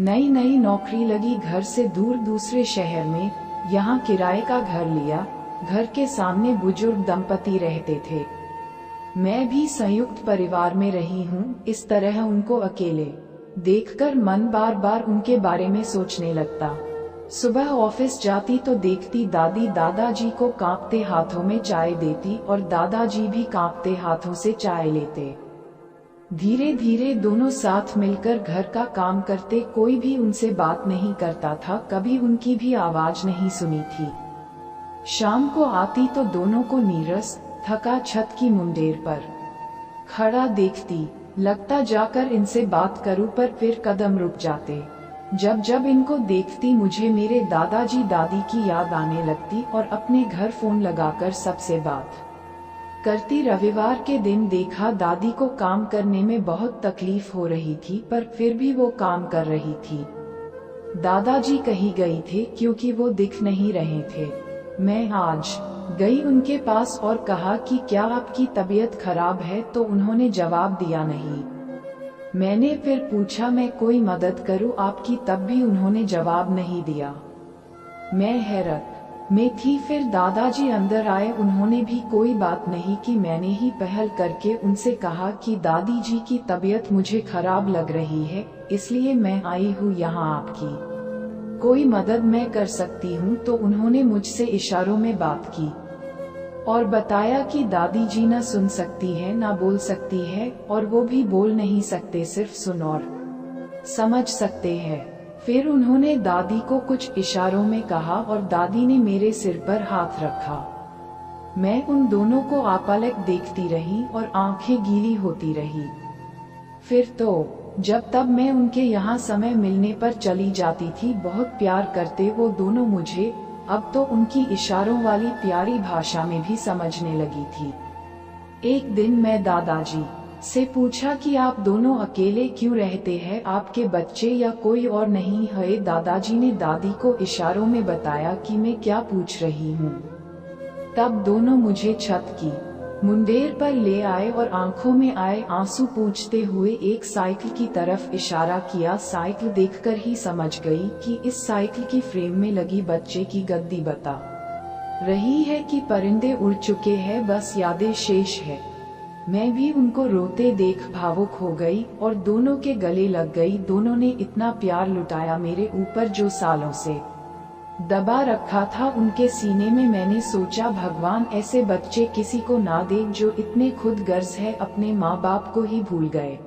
नई नई नौकरी लगी, घर से दूर दूसरे शहर में, यहाँ किराए का घर लिया। घर के सामने बुजुर्ग दंपति रहते थे। मैं भी संयुक्त परिवार में रही हूँ। इस तरह उनको अकेले देखकर मन बार बार उनके बारे में सोचने लगता। सुबह ऑफिस जाती तो देखती दादी दादाजी को कांपते हाथों में चाय देती और दादाजी भी कांपते हाथों से चाय लेते। धीरे धीरे दोनों साथ मिलकर घर का काम करते। कोई भी उनसे बात नहीं करता था, कभी उनकी भी आवाज नहीं सुनी थी। शाम को आती तो दोनों को नीरस थका छत की मुंडेर पर खड़ा देखती। लगता जाकर इनसे बात करूं, पर फिर कदम रुक जाते। जब जब इनको देखती मुझे मेरे दादाजी दादी की याद आने लगती और अपने घर फोन लगाकर सबसे बात करती। रविवार के दिन देखा दादी को काम करने में बहुत तकलीफ हो रही थी, पर फिर भी वो काम कर रही थी। दादाजी कहीं गए थे क्योंकि वो दिख नहीं रहे थे। मैं आज गई उनके पास और कहा कि क्या आपकी तबीयत खराब है, तो उन्होंने जवाब दिया नहीं। मैंने फिर पूछा मैं कोई मदद करूं आपकी, तब भी उन्होंने जवाब नहीं दिया। मैं हैरत में थी। फिर दादाजी अंदर आए, उन्होंने भी कोई बात नहीं की। मैंने ही पहल करके उनसे कहा कि दादी जी की तबीयत मुझे खराब लग रही है, इसलिए मैं आई हूँ यहाँ, आपकी कोई मदद मैं कर सकती हूँ। तो उन्होंने मुझसे इशारों में बात की और बताया कि दादी जी न सुन सकती है न बोल सकती है, और वो भी बोल नहीं सकते, सिर्फ सुन और समझ सकते हैं। फिर उन्होंने दादी को कुछ इशारों में कहा और दादी ने मेरे सिर पर हाथ रखा। मैं उन दोनों को आपलक देखती रही और आंखें गीली होती रही। फिर तो जब तब मैं उनके यहाँ समय मिलने पर चली जाती थी। बहुत प्यार करते वो दोनों मुझे। अब तो उनकी इशारों वाली प्यारी भाषा में भी समझने लगी थी। एक दिन मैं दादाजी से पूछा कि आप दोनों अकेले क्यों रहते हैं, आपके बच्चे या कोई और नहीं है? दादाजी ने दादी को इशारों में बताया कि मैं क्या पूछ रही हूँ। तब दोनों मुझे छत की मुंडेर पर ले आए और आंखों में आए आंसू पूछते हुए एक साइकिल की तरफ इशारा किया। साइकिल देखकर ही समझ गई कि इस साइकिल की फ्रेम में लगी बच्चे की गद्दी बता रही है कि परिंदे उड़ चुके हैं, बस यादें शेष है। मैं भी उनको रोते देख भावुक हो गई और दोनों के गले लग गई। दोनों ने इतना प्यार लुटाया मेरे ऊपर जो सालों से दबा रखा था उनके सीने में। मैंने सोचा भगवान ऐसे बच्चे किसी को ना दे जो इतने खुदगर्ज है, अपने माँ बाप को ही भूल गए।